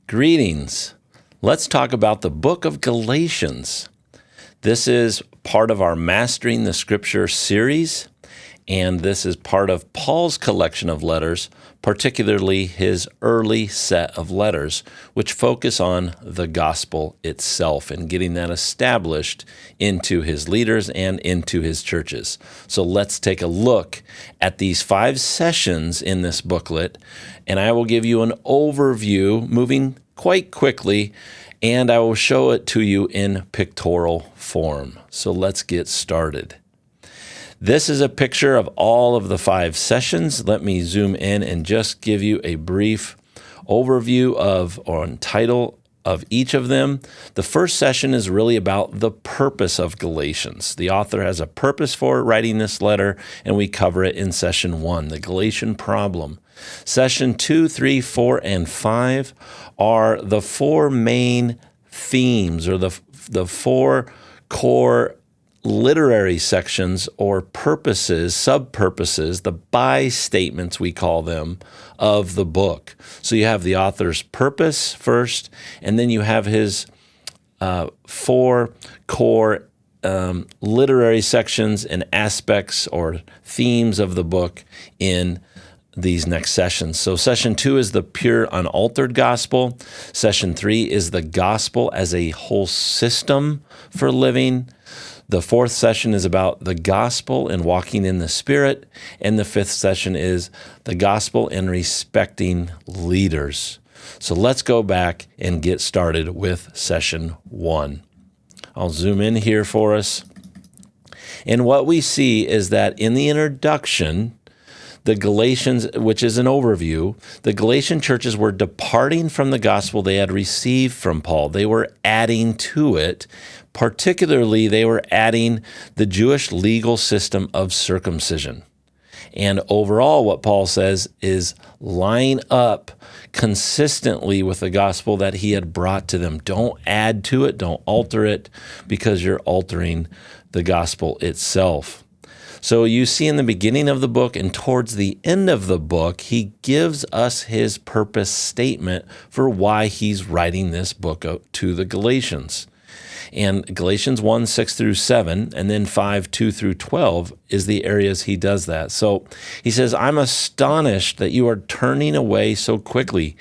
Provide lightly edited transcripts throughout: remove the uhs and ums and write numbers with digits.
Greetings. Let's talk about the book of Galatians. This is part of our Mastering the Scripture series, and this is part of Paul's collection of letters, particularly his early set of letters, which focus on the gospel itself and getting that established into his leaders and into his churches. So let's take a look at these 5 sessions in this booklet, and I will give you an overview, moving quite quickly, and I will show it to you in pictorial form. So let's get started. This is a picture of all of the 5 sessions. Let me zoom in and just give you a brief overview or title of each of them. The first session is really about the purpose of Galatians. The author has a purpose for writing this letter, and we cover it in session 1, the Galatian problem. Session 2, 3, 4, and 5 are the 4 main themes, or the 4 core literary sections or purposes, sub-purposes, the by statements we call them, of the book. So you have the author's purpose first, and then you have his 4 core literary sections and aspects or themes of the book in these next sessions. So session 2 is the pure unaltered gospel. Session 3 is the gospel as a whole system for living. The 4th session is about the gospel and walking in the Spirit. And the 5th session is the gospel and respecting leaders. So let's go back and get started with session 1. I'll zoom in here for us. And what we see is that in the introduction, the Galatians, which is an overview, the Galatian churches were departing from the gospel they had received from Paul. They were adding to it. Particularly, they were adding the Jewish legal system of circumcision. And overall, what Paul says is line up consistently with the gospel that he had brought to them. Don't add to it, don't alter it, because you're altering the gospel itself. So you see in the beginning of the book and towards the end of the book, he gives us his purpose statement for why he's writing this book to the Galatians. And Galatians 1, 6 through 7, and then 5, 2 through 12 is the areas he does that. So he says, I'm astonished that you are turning away so quickly.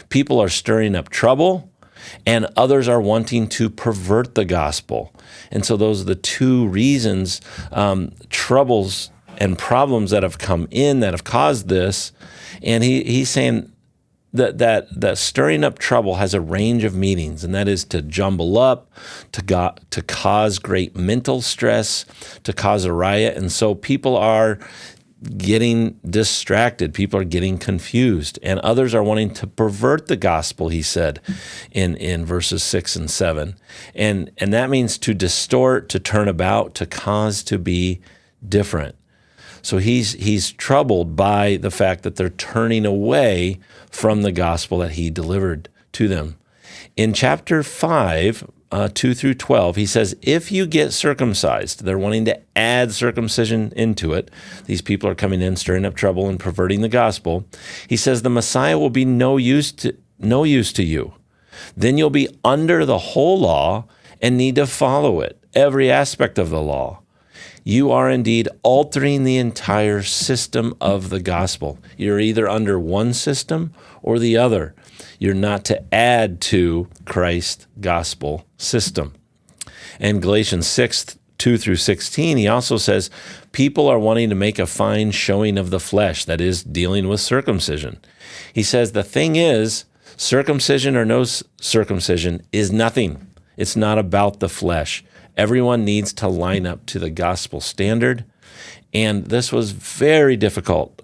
People are stirring up trouble, and others are wanting to pervert the gospel. And so those are the 2 reasons, troubles and problems that have come in that have caused this. And he's saying that stirring up trouble has a range of meanings, and that is to jumble up, to cause great mental stress, to cause a riot. And so people are getting distracted. People are getting confused. And others are wanting to pervert the gospel, he said in verses 6 and 7. And that means to distort, to turn about, to cause to be different. So he's troubled by the fact that they're turning away from the gospel that he delivered to them. In chapter 5, 2 through 12, he says, if you get circumcised, they're wanting to add circumcision into it. These people are coming in, stirring up trouble and perverting the gospel. He says the Messiah will be no use to you. Then you'll be under the whole law and need to follow it, every aspect of the law. You are indeed altering the entire system of the gospel. You're either under one system or the other. You're not to add to Christ's gospel system. And Galatians 6, 2 through 16, he also says, people are wanting to make a fine showing of the flesh, that is, dealing with circumcision. He says, the thing is, circumcision or no circumcision is nothing. It's not about the flesh. Everyone needs to line up to the gospel standard. And this was very difficult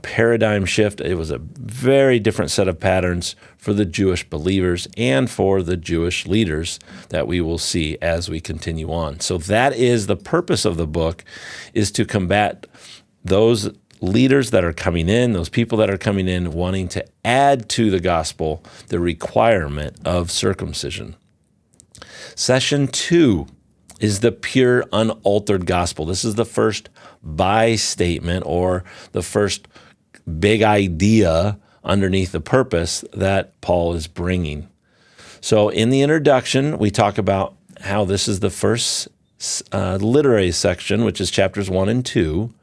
paradigm shift. It was a very different set of patterns for the Jewish believers and for the Jewish leaders that we will see as we continue on. So that is the purpose of the book, is to combat those leaders that are coming in, those people that are coming in wanting to add to the gospel the requirement of circumcision. Session 2 is the pure, unaltered gospel. This is the first by statement, or the first big idea underneath the purpose that Paul is bringing. So in the introduction, we talk about how this is the first literary section, which is chapters 1 and 2.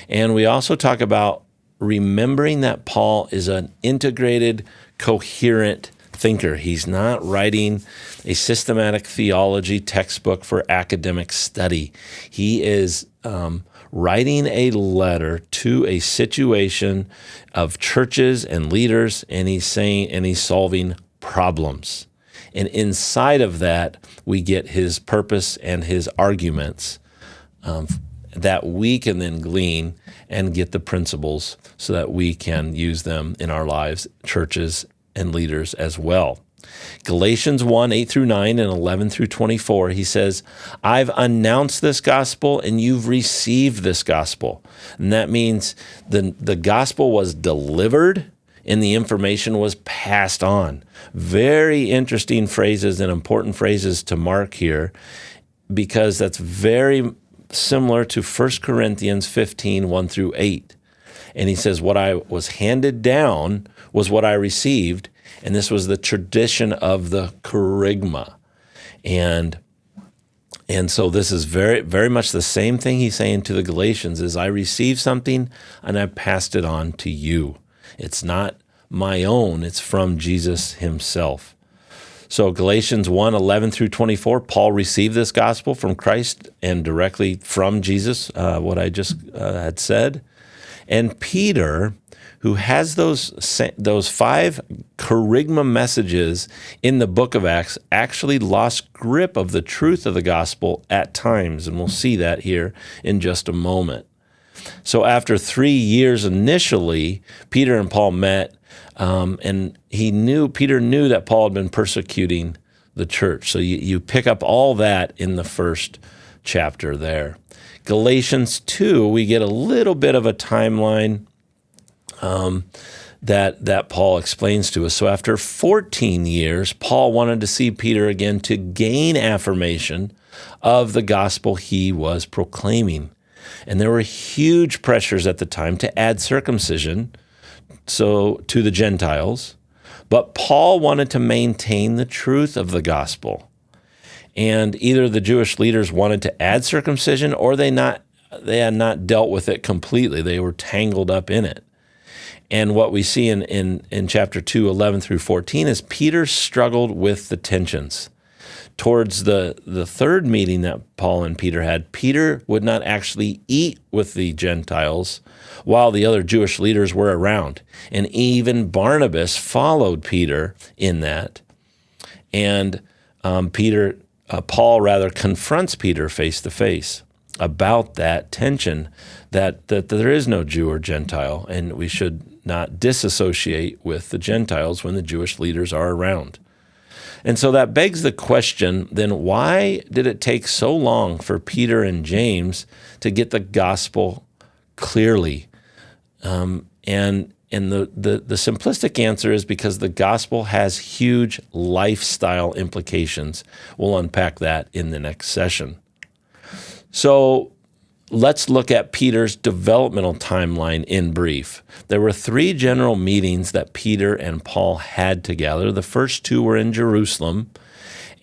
And we also talk about remembering that Paul is an integrated, coherent thinker. He's not writing a systematic theology textbook for academic study. He is writing a letter to a situation of churches and leaders, and he's solving problems. And inside of that, we get his purpose and his arguments that we can then glean and get the principles so that we can use them in our lives, churches and leaders as well. Galatians 1, 8 through 9 and 11 through 24, he says, I've announced this gospel and you've received this gospel. And that means the gospel was delivered and the information was passed on. Very interesting phrases and important phrases to mark here, because that's very similar to 1 Corinthians 15, 1 through 8. And he says, what I was handed down was what I received, and this was the tradition of the kerygma. And so this is very, very much the same thing he's saying to the Galatians is, I received something and I passed it on to you. It's not my own, it's from Jesus himself. So Galatians 1, 11 through 24, Paul received this gospel from Christ and directly from Jesus, what I just had said. And Peter, who has those 5 kerygma messages in the book of Acts, actually lost grip of the truth of the gospel at times, and we'll see that here in just a moment. So after 3 years initially, Peter and Paul met, and Peter knew that Paul had been persecuting the church. So you pick up all that in the first chapter there. Galatians 2, we get a little bit of a timeline that Paul explains to us. So after 14 years, Paul wanted to see Peter again to gain affirmation of the gospel he was proclaiming. And there were huge pressures at the time to add circumcision to the Gentiles, but Paul wanted to maintain the truth of the gospel. And either the Jewish leaders wanted to add circumcision or they had not dealt with it completely. They were tangled up in it. And what we see in chapter 2, 11 through 14 is Peter struggled with the tensions. Towards the third meeting that Paul and Peter had, Peter would not actually eat with the Gentiles while the other Jewish leaders were around. And even Barnabas followed Peter in that. And Paul rather confronts Peter face to face about that tension, that there is no Jew or Gentile, and we should not disassociate with the Gentiles when the Jewish leaders are around. And so that begs the question, then why did it take so long for Peter and James to get the gospel clearly? And the simplistic answer is because the gospel has huge lifestyle implications. We'll unpack that in the next session. So let's look at Peter's developmental timeline in brief. There were 3 general meetings that Peter and Paul had together. The first 2 were in Jerusalem.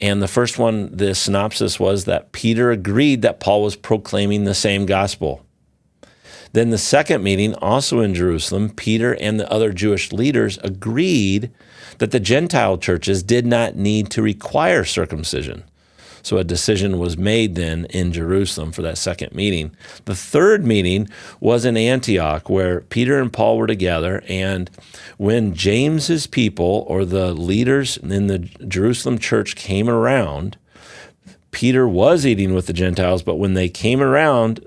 And the first one, the synopsis was that Peter agreed that Paul was proclaiming the same gospel. Then the second meeting, also in Jerusalem, Peter and the other Jewish leaders agreed that the Gentile churches did not need to require circumcision. So a decision was made then in Jerusalem for that second meeting. The third meeting was in Antioch, where Peter and Paul were together, and when James's people, or the leaders in the Jerusalem church, came around, Peter was eating with the Gentiles, but when they came around,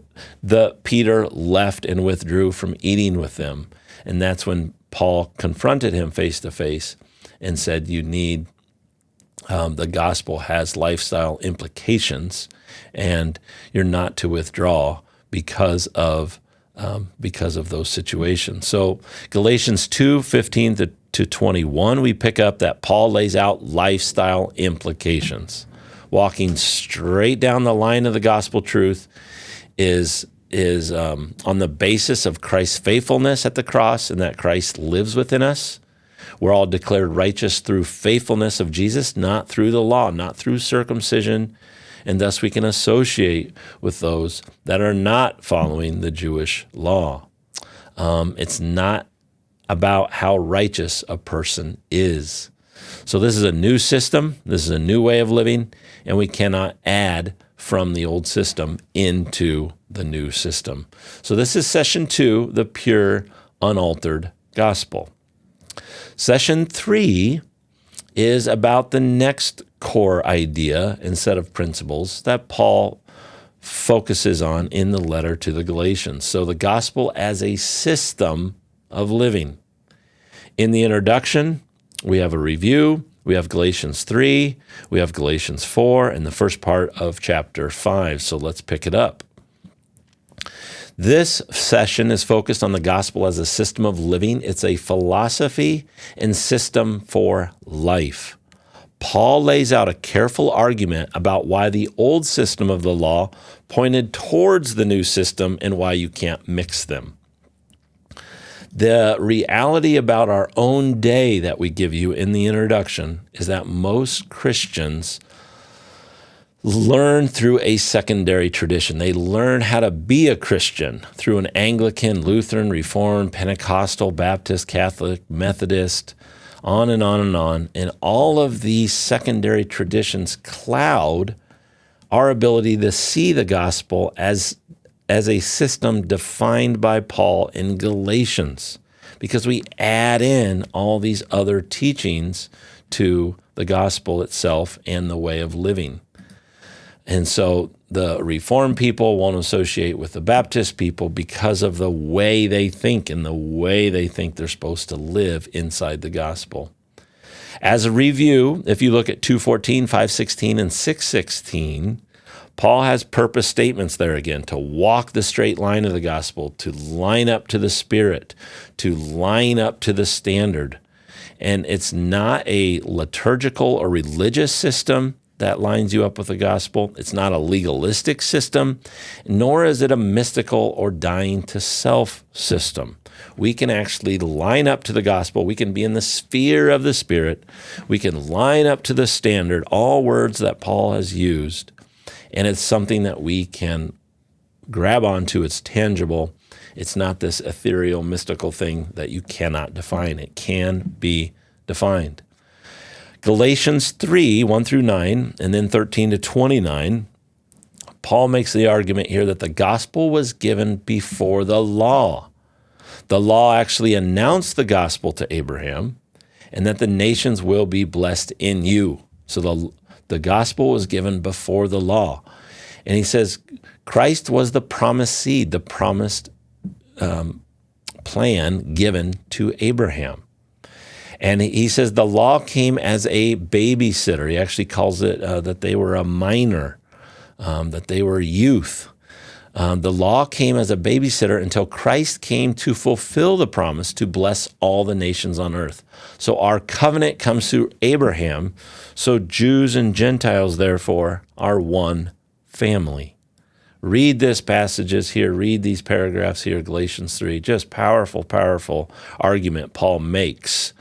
Peter left and withdrew from eating with them. And that's when Paul confronted him face to face and said, you need the gospel has lifestyle implications, and you're not to withdraw because of those situations. So Galatians 2, 15 to 21, we pick up that Paul lays out lifestyle implications. Walking straight down the line of the gospel truth is is on the basis of Christ's faithfulness at the cross and that Christ lives within us. We're all declared righteous through faithfulness of Jesus, not through the law, not through circumcision, and thus we can associate with those that are not following the Jewish law. It's not about how righteous a person is. So this is a new system, this is a new way of living, and we cannot add from the old system into the new system. So this is session 2, the pure, unaltered gospel. Session 3 is about the next core idea and set of principles that Paul focuses on in the letter to the Galatians. So the gospel as a system of living. In the introduction, we have a review. We have Galatians 3, we have Galatians 4, and the first part of chapter 5. So let's pick it up. This session is focused on the gospel as a system of living. It's a philosophy and system for life. Paul lays out a careful argument about why the old system of the law pointed towards the new system and why you can't mix them. The reality about our own day that we give you in the introduction is that most Christians learn through a secondary tradition. They learn how to be a Christian through an Anglican, Lutheran, Reformed, Pentecostal, Baptist, Catholic, Methodist, on and on and on. And all of these secondary traditions cloud our ability to see the gospel as a system defined by Paul in Galatians, because we add in all these other teachings to the gospel itself and the way of living. And so the Reformed people won't associate with the Baptist people because of the way they think and the way they think they're supposed to live inside the gospel. As a review, if you look at 2:14, 5:16, and 6:16, Paul has purpose statements there again, to walk the straight line of the gospel, to line up to the Spirit, to line up to the standard. And it's not a liturgical or religious system that lines you up with the gospel. It's not a legalistic system, nor is it a mystical or dying to self system. We can actually line up to the gospel. We can be in the sphere of the Spirit. We can line up to the standard, all words that Paul has used. And it's something that we can grab onto. It's tangible. It's not this ethereal, mystical thing that you cannot define. It can be defined. Galatians 3, 1 through 9, and then 13 to 29, Paul makes the argument here that the gospel was given before the law. The law actually announced the gospel to Abraham, and that the nations will be blessed in you. So the gospel was given before the law. And he says Christ was the promised seed, the promised plan given to Abraham. And he says the law came as a babysitter. He actually calls it that they were a minor, that they were youth. The law came as a babysitter until Christ came to fulfill the promise to bless all the nations on earth. So our covenant comes through Abraham. So Jews and Gentiles, therefore, are one family. Read these passages here. Read these paragraphs here, Galatians 3. Just powerful, powerful argument Paul makes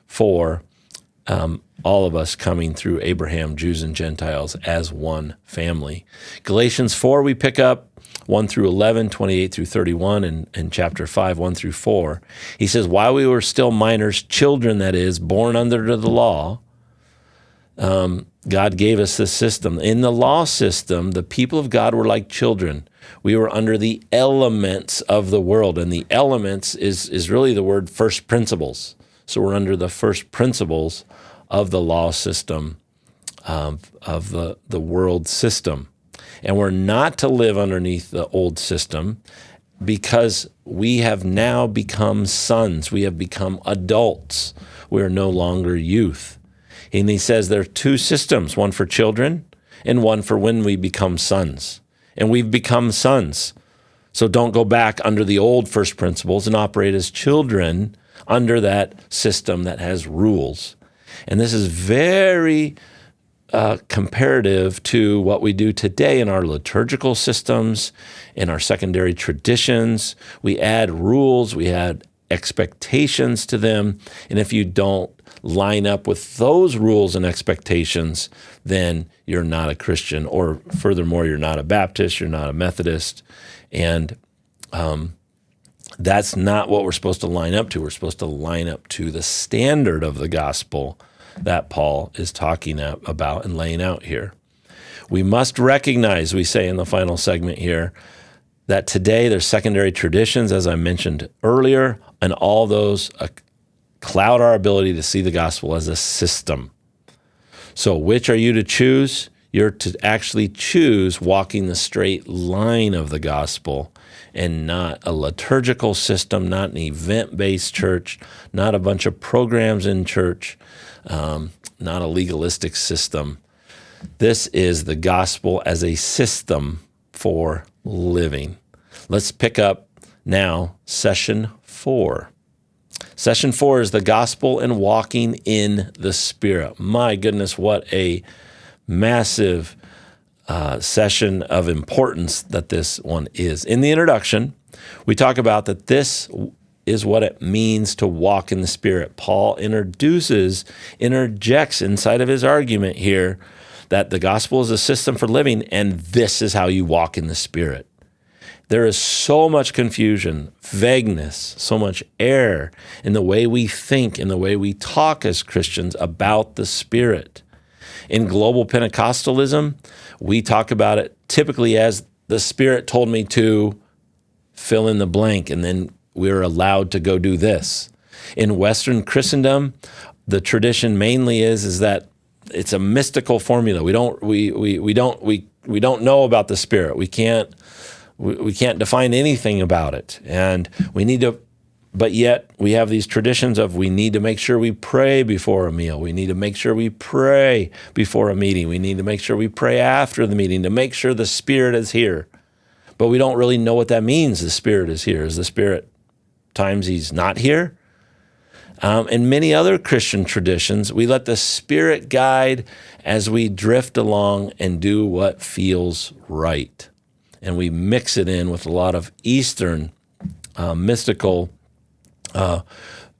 for all of us coming through Abraham, Jews and Gentiles, as one family. Galatians 4, we pick up 1 through 11, 28 through 31, and chapter 5, 1 through 4. He says, while we were still minors, children, that is, born under the law, God gave us this system. In the law system, the people of God were like children. We were under the elements of the world, and the elements is really the word first principles. So we're under the first principles of the law system, of the world system. And we're not to live underneath the old system because we have now become sons. We have become adults. We are no longer youth. And he says there are two systems, one for children and one for when we become sons. And we've become sons. So don't go back under the old first principles and operate as children under that system that has rules. And this is very comparative to what we do today in our liturgical systems, in our secondary traditions. We add rules, we add expectations to them, and if you don't line up with those rules and expectations, then you're not a Christian, or furthermore, you're not a Baptist, you're not a Methodist, and that's not what we're supposed to line up to. We're supposed to line up to the standard of the gospel that Paul is talking about and laying out here. We must recognize, we say in the final segment here, that today there's secondary traditions, as I mentioned earlier, and all those cloud our ability to see the gospel as a system. So which are you to choose? You're to actually choose walking the straight line of the gospel, and not a liturgical system, not an event-based church, not a bunch of programs in church, not a legalistic system. This is the gospel as a system for living. Let's pick up now session 4. Session 4 is the gospel and walking in the Spirit. My goodness, what a massive session of importance that this one is. In the introduction, we talk about that this is what it means to walk in the Spirit. Paul interjects inside of his argument here that the gospel is a system for living, and this is how you walk in the Spirit. There is so much confusion, vagueness, so much error in the way we think, in the way we talk as Christians about the Spirit. In global Pentecostalism, we talk about it typically as the Spirit told me to fill in the blank, and then we're allowed to go do this. In Western Christendom, the tradition mainly is that it's a mystical formula. We don't know about the Spirit. We can't define anything about it, and we need to. But yet we have these traditions of we need to make sure we pray before a meal. We need to make sure we pray before a meeting. We need to make sure we pray after the meeting to make sure the Spirit is here. But we don't really know what that means, the Spirit is here. Is the Spirit times he's not here? In many other Christian traditions, we let the Spirit guide as we drift along and do what feels right. And we mix it in with a lot of Eastern mystical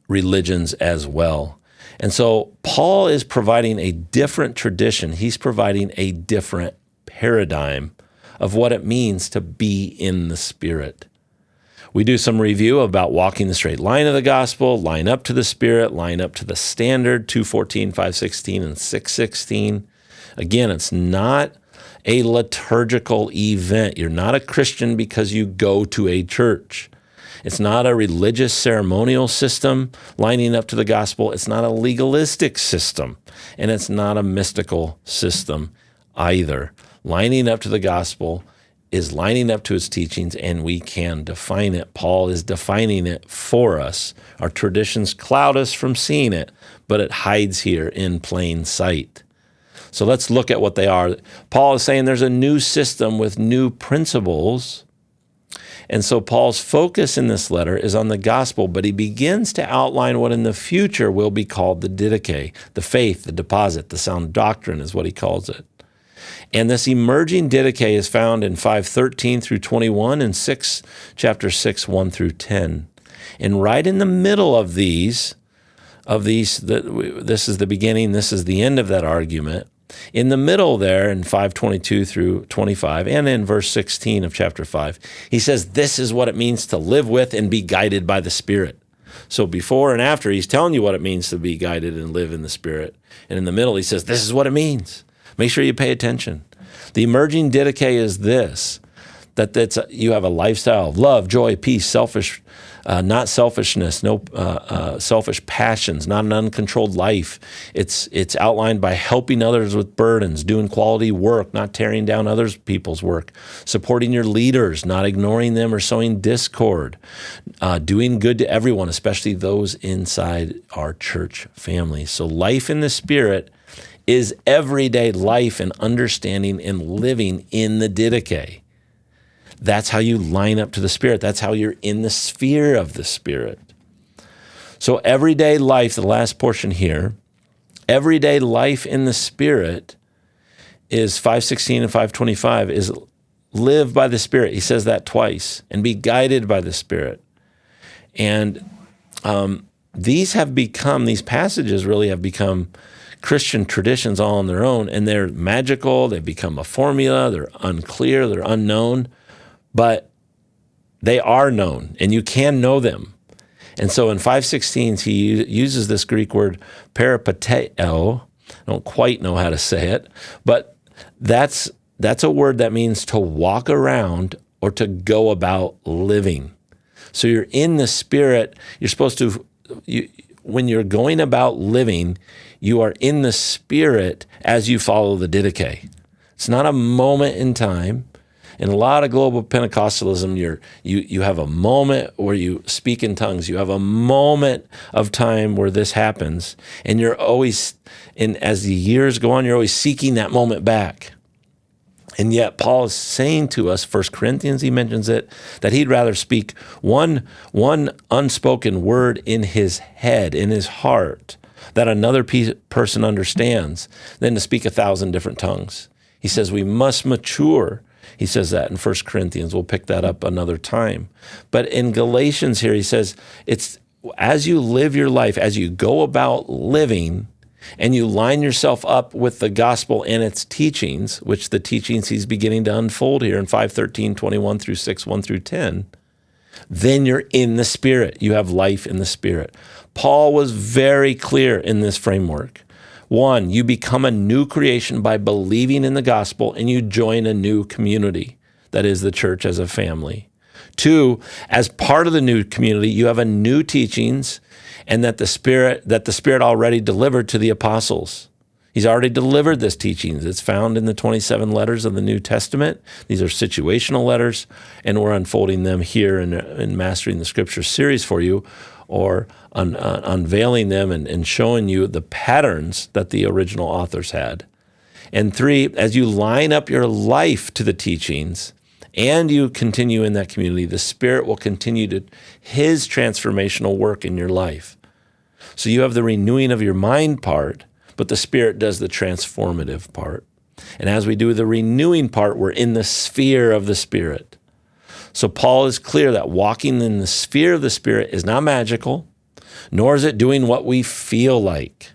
religions as well. And so Paul is providing a different tradition. He's providing a different paradigm of what it means to be in the Spirit. We do some review about walking the straight line of the gospel, line up to the Spirit, line up to the standard, 2:14, 5:16, and 6:16. Again, it's not a liturgical event. You're not a Christian because you go to a church. It's not a religious ceremonial system lining up to the gospel. It's not a legalistic system, and it's not a mystical system either. Lining up to the gospel is lining up to its teachings, and we can define it. Paul is defining it for us. Our traditions cloud us from seeing it, but it hides here in plain sight. So let's look at what they are. Paul is saying there's a new system with new principles. And so Paul's focus in this letter is on the gospel, but he begins to outline what in the future will be called the didache, the faith, the deposit, the sound doctrine is what he calls it. And this emerging didache is found in 5:13 through 21 and chapter 6, 1 through 10. And right in the middle of these, this is the beginning, this is the end of that argument. In the middle there, in 5:22 through 25, and in verse 16 of chapter 5, he says, this is what it means to live with and be guided by the Spirit. So before and after, he's telling you what it means to be guided and live in the Spirit. And in the middle, he says, this is what it means. Make sure you pay attention. The emerging didache is this, that you have a lifestyle of love, joy, peace, not selfishness, no selfish passions, not an uncontrolled life. It's outlined by helping others with burdens, doing quality work, not tearing down other people's work, supporting your leaders, not ignoring them or sowing discord, doing good to everyone, especially those inside our church family. So life in the Spirit is everyday life and understanding and living in the didache. That's how you line up to the Spirit. That's how you're in the sphere of the Spirit. So everyday life, the last portion here, everyday life in the Spirit is 5:16 and 5:25 is live by the Spirit. He says that twice, and be guided by the Spirit. And these passages really have become Christian traditions all on their own, and they're magical. They've become a formula. They're unclear. They're unknown, but they are known, and you can know them. And so in 5:16, he uses this Greek word peripateo. I don't quite know how to say it, but that's a word that means to walk around or to go about living. So you're in the Spirit. You're supposed to, when you're going about living, you are in the Spirit as you follow the Didache. It's not a moment in time. In a lot of global Pentecostalism, you have a moment where you speak in tongues. You have a moment of time where this happens, and you're always, and as the years go on, you're always seeking that moment back. And yet Paul is saying to us, 1 Corinthians, he mentions it, that he'd rather speak one unspoken word in his head, in his heart, that another person understands, than to speak 1,000 different tongues. He says we must mature. He says that in 1 Corinthians. We'll pick that up another time. But in Galatians here, he says, it's as you live your life, as you go about living, and you line yourself up with the gospel and its teachings, which the teachings he's beginning to unfold here in 5:13, 21 through 6, 1 through 10, then you're in the Spirit. You have life in the Spirit. Paul was very clear in this framework. 1, you become a new creation by believing in the gospel, and you join a new community, that is the church as a family. 2, as part of the new community, you have a new teachings, and that the Spirit already delivered to the apostles. He's already delivered this teachings. It's found in the 27 letters of the New Testament. These are situational letters, and we're unfolding them here in Mastering the Scripture series for you, or unveiling them and showing you the patterns that the original authors had. And 3, as you line up your life to the teachings and you continue in that community, the Spirit will continue to his transformational work in your life. So you have the renewing of your mind part, but the Spirit does the transformative part. And as we do the renewing part, we're in the sphere of the Spirit. So Paul is clear that walking in the sphere of the Spirit is not magical, nor is it doing what we feel like.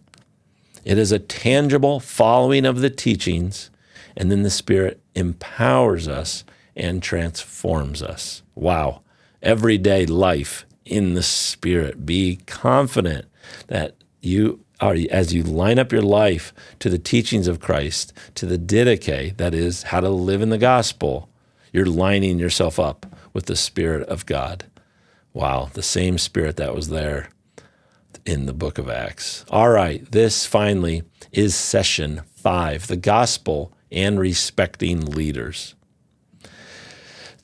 It is a tangible following of the teachings, and then the Spirit empowers us and transforms us. Wow. Everyday life in the Spirit. Be confident that you are, as you line up your life to the teachings of Christ, to the Didache, that is how to live in the gospel, you're lining yourself up with the Spirit of God. Wow, the same Spirit that was there in the book of Acts. All right, this finally is session 5, the gospel and respecting leaders.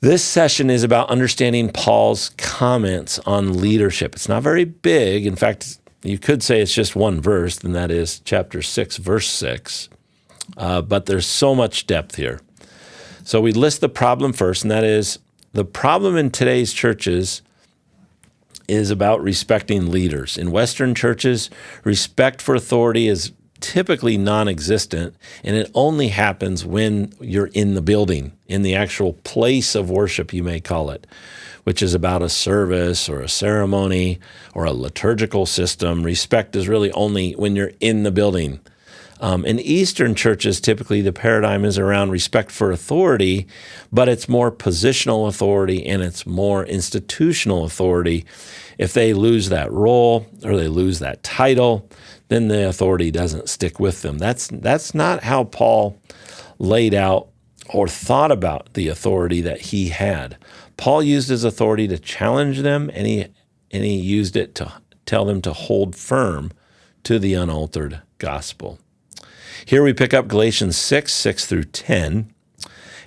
This session is about understanding Paul's comments on leadership. It's not very big. In fact, you could say it's just one verse, and that is chapter 6, verse 6. But there's so much depth here. So we list the problem first, and that is the problem in today's churches is about respecting leaders. In Western churches, respect for authority is typically non-existent, and it only happens when you're in the building, in the actual place of worship, you may call it, which is about a service or a ceremony or a liturgical system. Respect is really only when you're in the building. In Eastern churches, typically the paradigm is around respect for authority, but it's more positional authority and it's more institutional authority. If they lose that role or they lose that title, then the authority doesn't stick with them. That's not how Paul laid out or thought about the authority that he had. Paul used his authority to challenge them, and he used it to tell them to hold firm to the unaltered gospel. Here we pick up Galatians 6 through 10,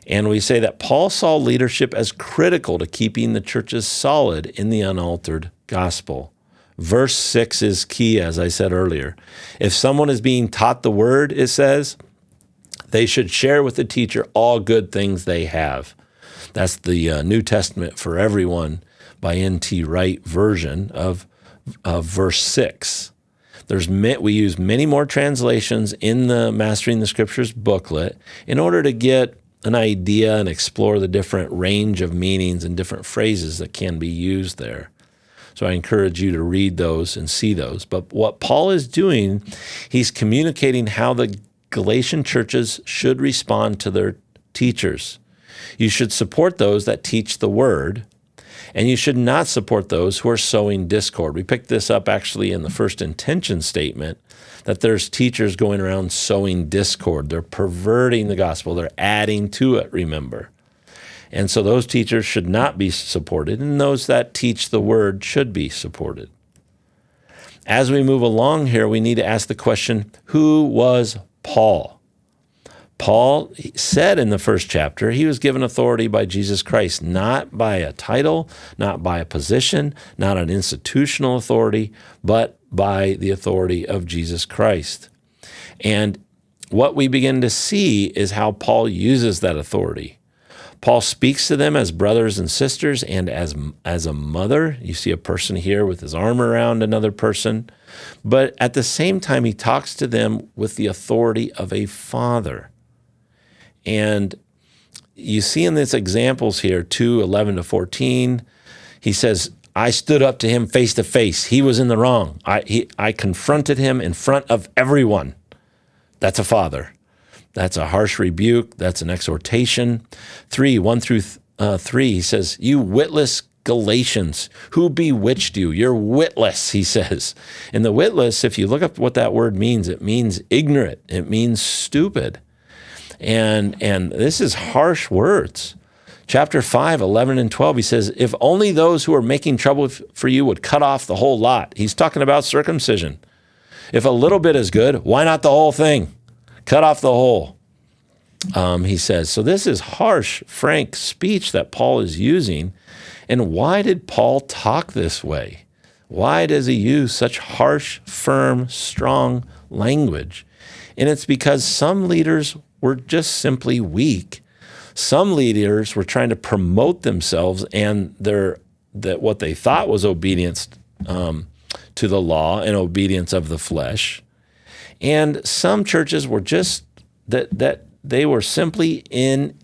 and we say that Paul saw leadership as critical to keeping the churches solid in the unaltered gospel. Verse 6 is key, as I said earlier. If someone is being taught the word, it says, they should share with the teacher all good things they have. That's the New Testament for Everyone by N.T. Wright version of verse 6. We use many more translations in the Mastering the Scriptures booklet in order to get an idea and explore the different range of meanings and different phrases that can be used there. So I encourage you to read those and see those. But what Paul is doing, he's communicating how the Galatian churches should respond to their teachers. You should support those that teach the word, and you should not support those who are sowing discord. We picked this up actually in the first intention statement, that there's teachers going around sowing discord. They're perverting the gospel. They're adding to it, remember. And so those teachers should not be supported, and those that teach the word should be supported. As we move along here, we need to ask the question, who was Paul? Paul said in the first chapter, he was given authority by Jesus Christ, not by a title, not by a position, not an institutional authority, but by the authority of Jesus Christ. And what we begin to see is how Paul uses that authority. Paul speaks to them as brothers and sisters and as a mother. You see a person here with his arm around another person. But at the same time, he talks to them with the authority of a father. And you see in these examples here, 2:11-14, he says, I stood up to him face to face. He was in the wrong. I confronted him in front of everyone. That's a father. That's a harsh rebuke. That's an exhortation. 1-3, he says, you witless Galatians, who bewitched you? You're witless, he says. And the witless, if you look up what that word means, it means ignorant. It means stupid. And this is harsh words. Chapter 5:11-12, he says, if only those who are making trouble for you would cut off the whole lot. He's talking about circumcision. If a little bit is good, why not the whole thing? Cut off the whole, he says. So this is harsh, frank speech that Paul is using. And why did Paul talk this way? Why does he use such harsh, firm, strong language? And it's because some leaders were just simply weak. Some leaders were trying to promote themselves and what they thought was obedience to the law and obedience of the flesh. And some churches were just that they were simply in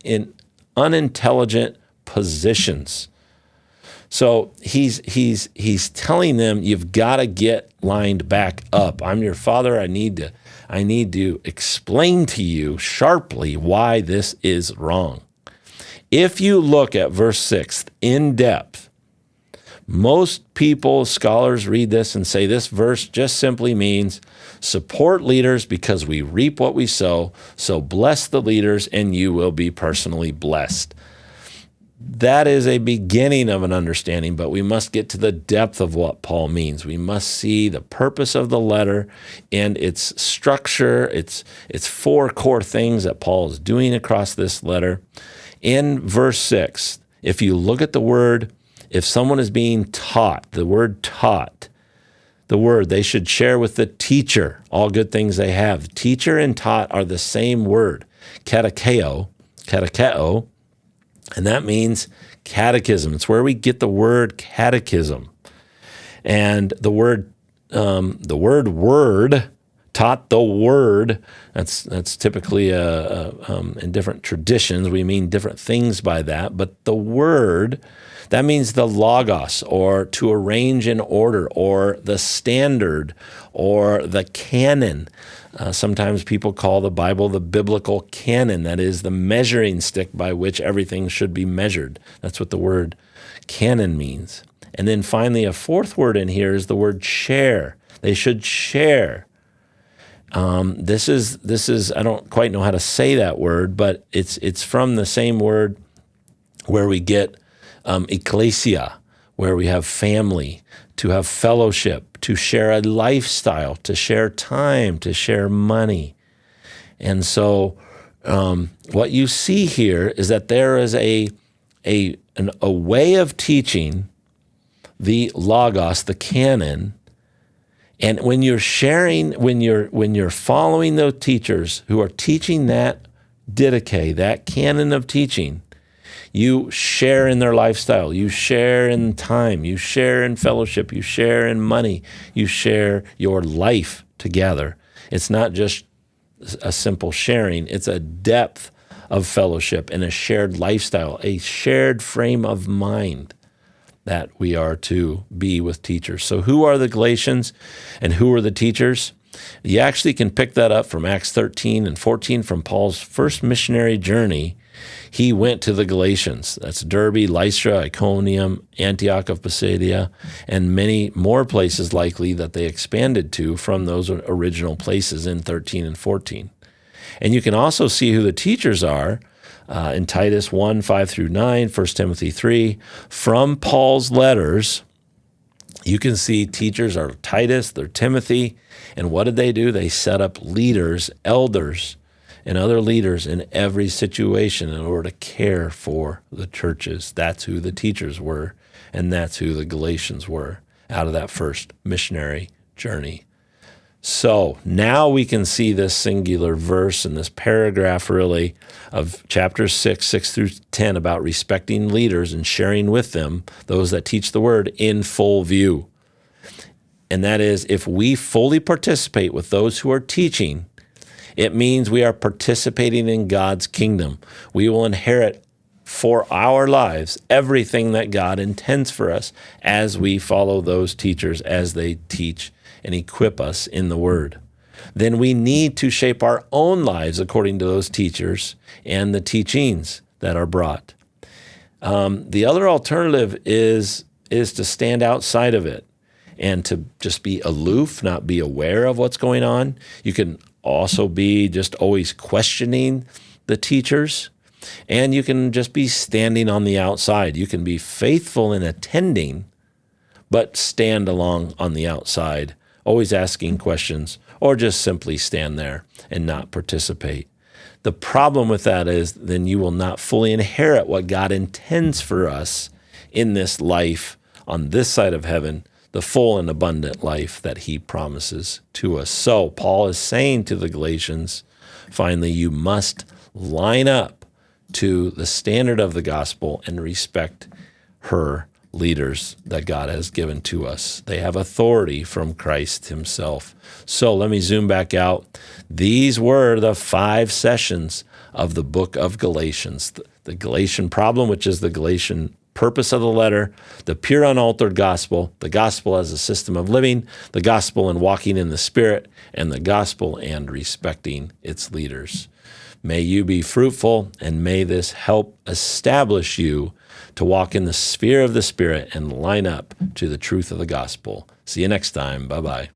unintelligent positions. So he's telling them, you've got to get lined back up. I'm your father. I need to explain to you sharply why this is wrong. If you look at verse 6 in depth, most people, scholars, read this and say this verse just simply means support leaders because we reap what we sow, so bless the leaders and you will be personally blessed. That is a beginning of an understanding, but we must get to the depth of what Paul means. We must see the purpose of the letter and its structure, its four core things that Paul is doing across this letter. In verse 6, if you look at the word, if someone is being taught, the word taught, the word, they should share with the teacher all good things they have. Teacher and taught are the same word, katakeo, and that means catechism. It's where we get the word catechism. And the word word, taught the word, that's typically in different traditions, we mean different things by that, but the word, that means the logos, or to arrange in order, or the standard, or the canon. Sometimes people call the Bible the biblical canon. That is the measuring stick by which everything should be measured. That's what the word canon means. And then finally, a fourth word in here is the word share. They should share. This is I don't quite know how to say that word, but it's from the same word where we get ecclesia, where we have family, to have fellowship, to share a lifestyle, to share time, to share money. And so what you see here is that there is a way of teaching the logos, the canon. And when you're sharing, when you're following those teachers who are teaching that didache, that canon of teaching, You share in their lifestyle. You share in time. You share in fellowship. You share in money. You share your life together. It's not just a simple sharing. It's a depth of fellowship and a shared lifestyle, a shared frame of mind that we are to be with teachers. So who are the Galatians and who are the teachers? You actually can pick that up from Acts 13 and 14 from Paul's first missionary journey. He went to the Galatians. That's Derbe, Lystra, Iconium, Antioch of Pisidia, and many more places likely that they expanded to from those original places in 13 and 14. And you can also see who the teachers are in Titus 1, 5 through 9, 1 Timothy 3. From Paul's letters, you can see teachers are Titus, they're Timothy, and what did they do? They set up leaders, elders, and other leaders in every situation in order to care for the churches. That's who the teachers were, and that's who the Galatians were out of that first missionary journey. So now we can see this singular verse and this paragraph really of chapter 6 through 10 about respecting leaders and sharing with them, those that teach the word, in full view. And that is, if we fully participate with those who are teaching, it means we are participating in God's kingdom. We will inherit for our lives everything that God intends for us as we follow those teachers as they teach and equip us in the word. Then we need to shape our own lives according to those teachers and the teachings that are brought. The other alternative is to stand outside of it and to just be aloof, not be aware of what's going on. You can also be just always questioning the teachers, and you can just be standing on the outside. You can be faithful in attending, but stand along on the outside, always asking questions, or just simply stand there and not participate. The problem with that is then you will not fully inherit what God intends for us in this life on this side of heaven, the full and abundant life that he promises to us. So Paul is saying to the Galatians, finally, you must line up to the standard of the gospel and respect her leaders that God has given to us. They have authority from Christ himself. So let me zoom back out. These were the 5 sessions of the book of Galatians. The Galatian problem, which is the Galatian purpose of the letter, the pure unaltered gospel, the gospel as a system of living, the gospel and walking in the Spirit, and the gospel and respecting its leaders. May you be fruitful, and may this help establish you to walk in the sphere of the Spirit and line up to the truth of the gospel. See you next time. Bye-bye.